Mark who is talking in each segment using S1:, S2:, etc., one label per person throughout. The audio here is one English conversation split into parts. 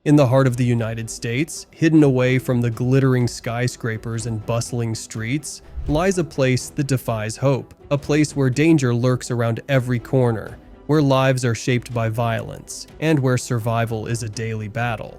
S1: In the heart of the United States, hidden away from the glittering skyscrapers and bustling streets, lies a place that defies hope, a place where danger lurks around every corner, where lives are shaped by violence, and where survival is a daily battle.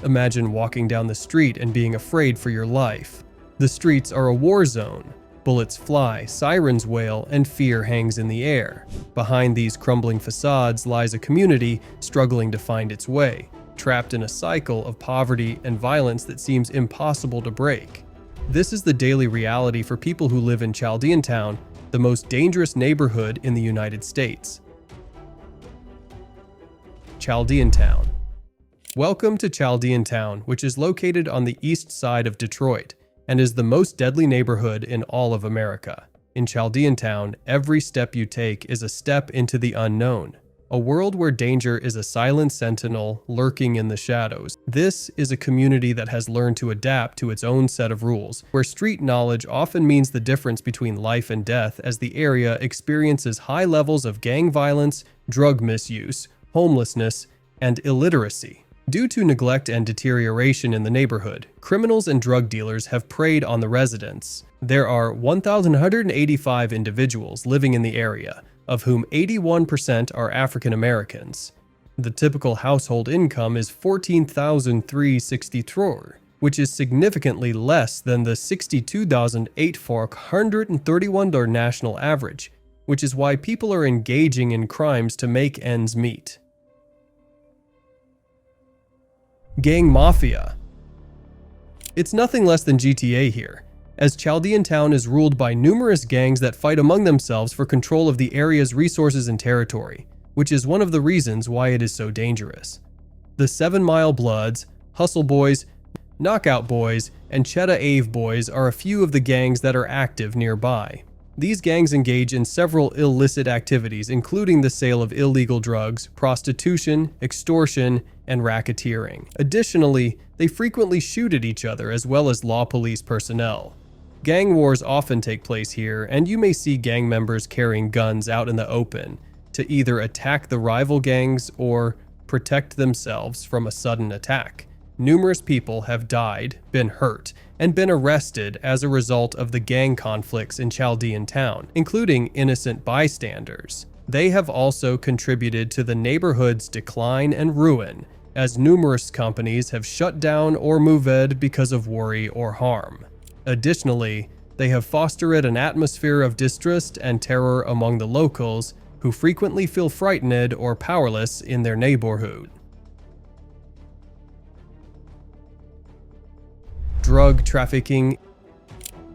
S1: Imagine walking down the street and being afraid for your life. The streets are a war zone. Bullets fly, sirens wail, and fear hangs in the air. Behind these crumbling facades lies a community struggling to find its way, trapped in a cycle of poverty and violence that seems impossible to break. This is the daily reality for people who live in Chaldean Town, the most dangerous neighborhood in the United States. Chaldean Town. Welcome to Chaldean Town, which is located on the east side of Detroit and is the most deadly neighborhood in all of America. In Chaldean Town, every step you take is a step into the unknown, a world where danger is a silent sentinel lurking in the shadows. This is a community that has learned to adapt to its own set of rules, where street knowledge often means the difference between life and death as the area experiences high levels of gang violence, drug misuse, homelessness, and illiteracy. Due to neglect and deterioration in the neighborhood, criminals and drug dealers have preyed on the residents. There are 1,185 individuals living in the area, of whom 81% are African Americans. The typical household income is $14,363, which is significantly less than the $62,831 national average, which is why people are engaging in crimes to make ends meet. Gang Mafia. It's nothing less than GTA here, as Chaldean Town is ruled by numerous gangs that fight among themselves for control of the area's resources and territory, which is one of the reasons why it is so dangerous. The 7 Mile Bloods, Hustle Boys, Knockout Boys, and Cheddar Ave Boys are a few of the gangs that are active nearby. These gangs engage in several illicit activities, including the sale of illegal drugs, prostitution, extortion, and racketeering. Additionally, they frequently shoot at each other as well as law police personnel. Gang wars often take place here, and you may see gang members carrying guns out in the open to either attack the rival gangs or protect themselves from a sudden attack. Numerous people have died, been hurt, and been arrested as a result of the gang conflicts in Chaldean Town, including innocent bystanders. They have also contributed to the neighborhood's decline and ruin, as numerous companies have shut down or moved because of worry or harm. Additionally, they have fostered an atmosphere of distrust and terror among the locals, who frequently feel frightened or powerless in their neighborhood. Drug trafficking.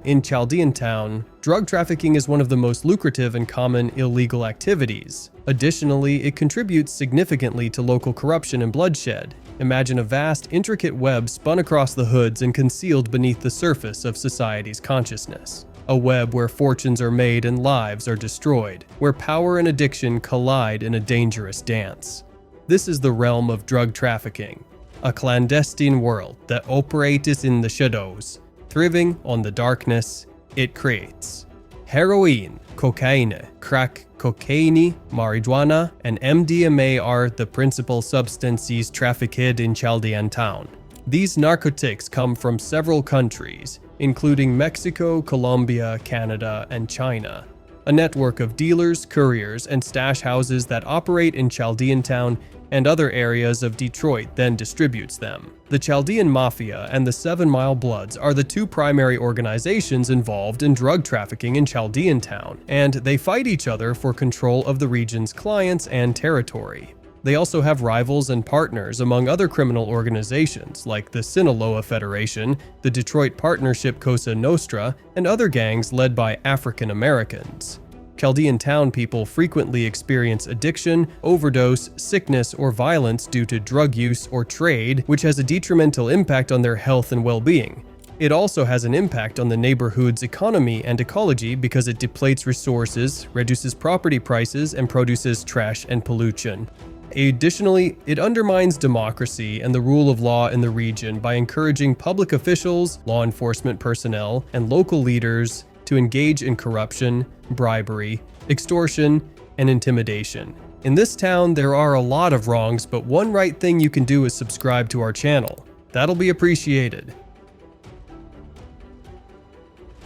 S1: In Chaldean Town, drug trafficking is one of the most lucrative and common illegal activities. Additionally, it contributes significantly to local corruption and bloodshed. Imagine a vast, intricate web spun across the hoods and concealed beneath the surface of society's consciousness. A web where fortunes are made and lives are destroyed, where power and addiction collide in a dangerous dance. This is the realm of drug trafficking, a clandestine world that operates in the shadows, thriving on the darkness it creates. Heroin, cocaine, crack cocaine, marijuana, and MDMA are the principal substances trafficked in Chaldean Town. These narcotics come from several countries, including Mexico, Colombia, Canada, and China. A network of dealers, couriers, and stash houses that operate in Chaldean Town and other areas of Detroit then distributes them. The Chaldean Mafia and the 7 Mile Bloods are the two primary organizations involved in drug trafficking in Chaldean Town, and they fight each other for control of the region's clients and territory. They also have rivals and partners among other criminal organizations like the Sinaloa Federation, the Detroit Partnership Cosa Nostra, and other gangs led by African Americans. Chaldean Town people frequently experience addiction, overdose, sickness, or violence due to drug use or trade, which has a detrimental impact on their health and well-being. It also has an impact on the neighborhood's economy and ecology because it depletes resources, reduces property prices, and produces trash and pollution. Additionally, it undermines democracy and the rule of law in the region by encouraging public officials, law enforcement personnel, and local leaders to engage in corruption, bribery, extortion, and intimidation. In this town, there are a lot of wrongs, but one right thing you can do is subscribe to our channel. That'll be appreciated.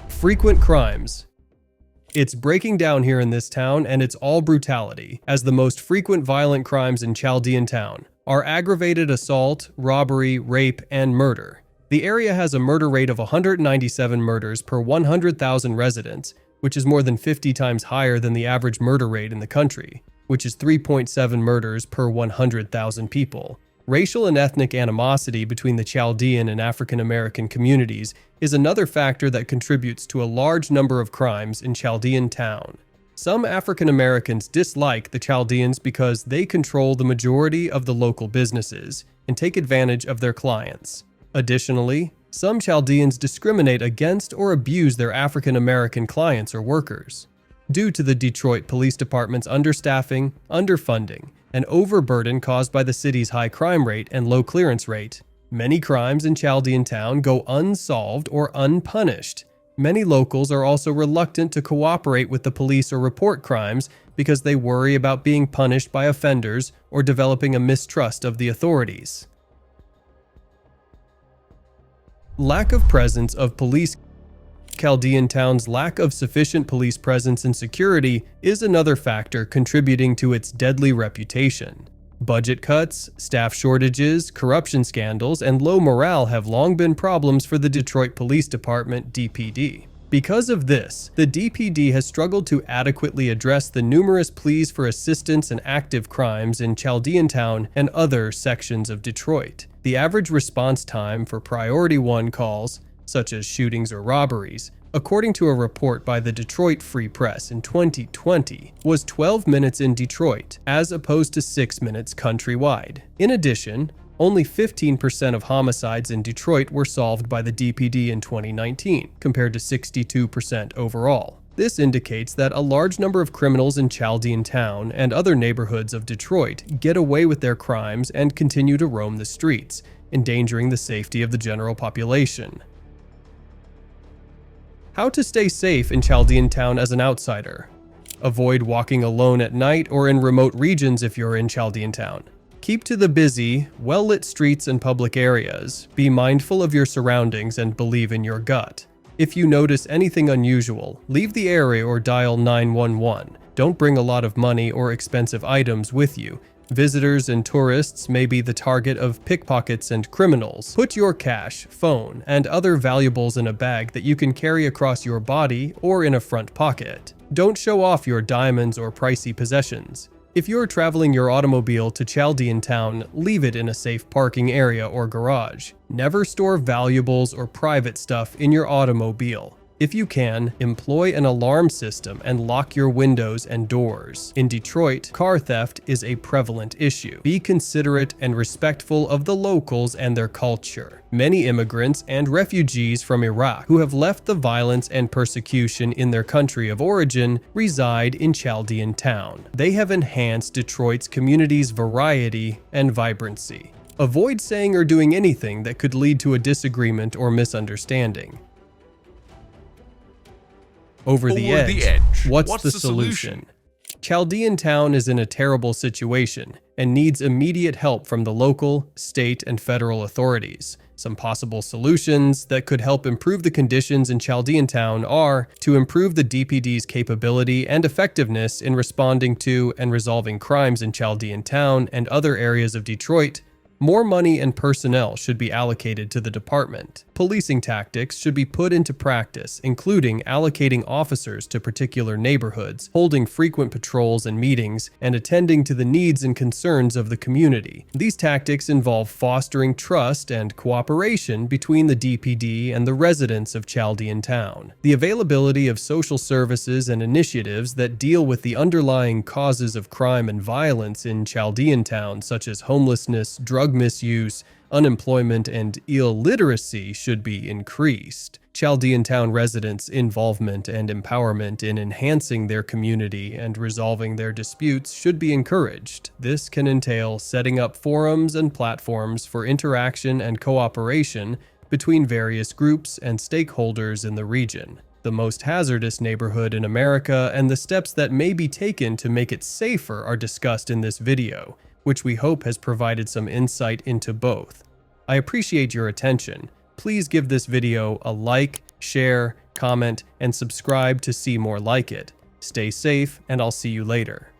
S1: Frequent crimes. It's breaking down here in this town, and it's all brutality, as the most frequent violent crimes in Chaldean Town are aggravated assault, robbery, rape, and murder. The area has a murder rate of 197 murders per 100,000 residents, which is more than 50 times higher than the average murder rate in the country, which is 3.7 murders per 100,000 people. Racial and ethnic animosity between the Chaldean and African American communities is another factor that contributes to a large number of crimes in Chaldean Town. Some African Americans dislike the Chaldeans because they control the majority of the local businesses and take advantage of their clients. Additionally, some Chaldeans discriminate against or abuse their African American clients or workers. Due to the Detroit Police Department's understaffing, underfunding, and overburden caused by the city's high crime rate and low clearance rate, many crimes in Chaldean Town go unsolved or unpunished. Many locals are also reluctant to cooperate with the police or report crimes because they worry about being punished by offenders or developing a mistrust of the authorities. Lack of presence of police. Chaldean Town's lack of sufficient police presence and security is another factor contributing to its deadly reputation. Budget cuts, staff shortages, corruption scandals, and low morale have long been problems for the Detroit Police Department (DPD). Because of this, the DPD has struggled to adequately address the numerous pleas for assistance in active crimes in Chaldean Town and other sections of Detroit. The average response time for Priority 1 calls, such as shootings or robberies, according to a report by the Detroit Free Press in 2020, was 12 minutes in Detroit, as opposed to 6 minutes countrywide. In addition, only 15% of homicides in Detroit were solved by the DPD in 2019, compared to 62% overall. This indicates that a large number of criminals in Chaldean Town and other neighborhoods of Detroit get away with their crimes and continue to roam the streets, endangering the safety of the general population. How to stay safe in Chaldean Town as an outsider. Avoid walking alone at night or in remote regions if you're in Chaldean Town. Keep to the busy, well-lit streets and public areas. Be mindful of your surroundings and believe in your gut. If you notice anything unusual, leave the area or dial 911. Don't bring a lot of money or expensive items with you. Visitors and tourists may be the target of pickpockets and criminals. Put your cash, phone, and other valuables in a bag that you can carry across your body or in a front pocket. Don't show off your diamonds or pricey possessions. If you're traveling your automobile to Chaldean Town, leave it in a safe parking area or garage. Never store valuables or private stuff in your automobile. If you can, employ an alarm system and lock your windows and doors. In Detroit, car theft is a prevalent issue. Be considerate and respectful of the locals and their culture. Many immigrants and refugees from Iraq who have left the violence and persecution in their country of origin reside in Chaldean Town. They have enhanced Detroit's community's variety and vibrancy. Avoid saying or doing anything that could lead to a disagreement or misunderstanding. Over the edge. What's the solution? Chaldean Town is in a terrible situation and needs immediate help from the local, state, and federal authorities. Some possible solutions that could help improve the conditions in Chaldean Town are to improve the DPD's capability and effectiveness in responding to and resolving crimes in Chaldean Town and other areas of Detroit. More money and personnel should be allocated to the department. Policing tactics should be put into practice, including allocating officers to particular neighborhoods, holding frequent patrols and meetings, and attending to the needs and concerns of the community. These tactics involve fostering trust and cooperation between the DPD and the residents of Chaldean Town. The availability of social services and initiatives that deal with the underlying causes of crime and violence in Chaldean Town, such as homelessness, drug misuse, unemployment, and illiteracy should be increased. Chaldean Town residents' involvement and empowerment in enhancing their community and resolving their disputes should be encouraged. This can entail setting up forums and platforms for interaction and cooperation between various groups and stakeholders in the region. the most hazardous neighborhood in America, and the steps that may be taken to make it safer are discussed in this video, which we hope has provided some insight into both. I appreciate your attention. Please give this video a like, share, comment, and subscribe to see more like it. Stay safe, and I'll see you later.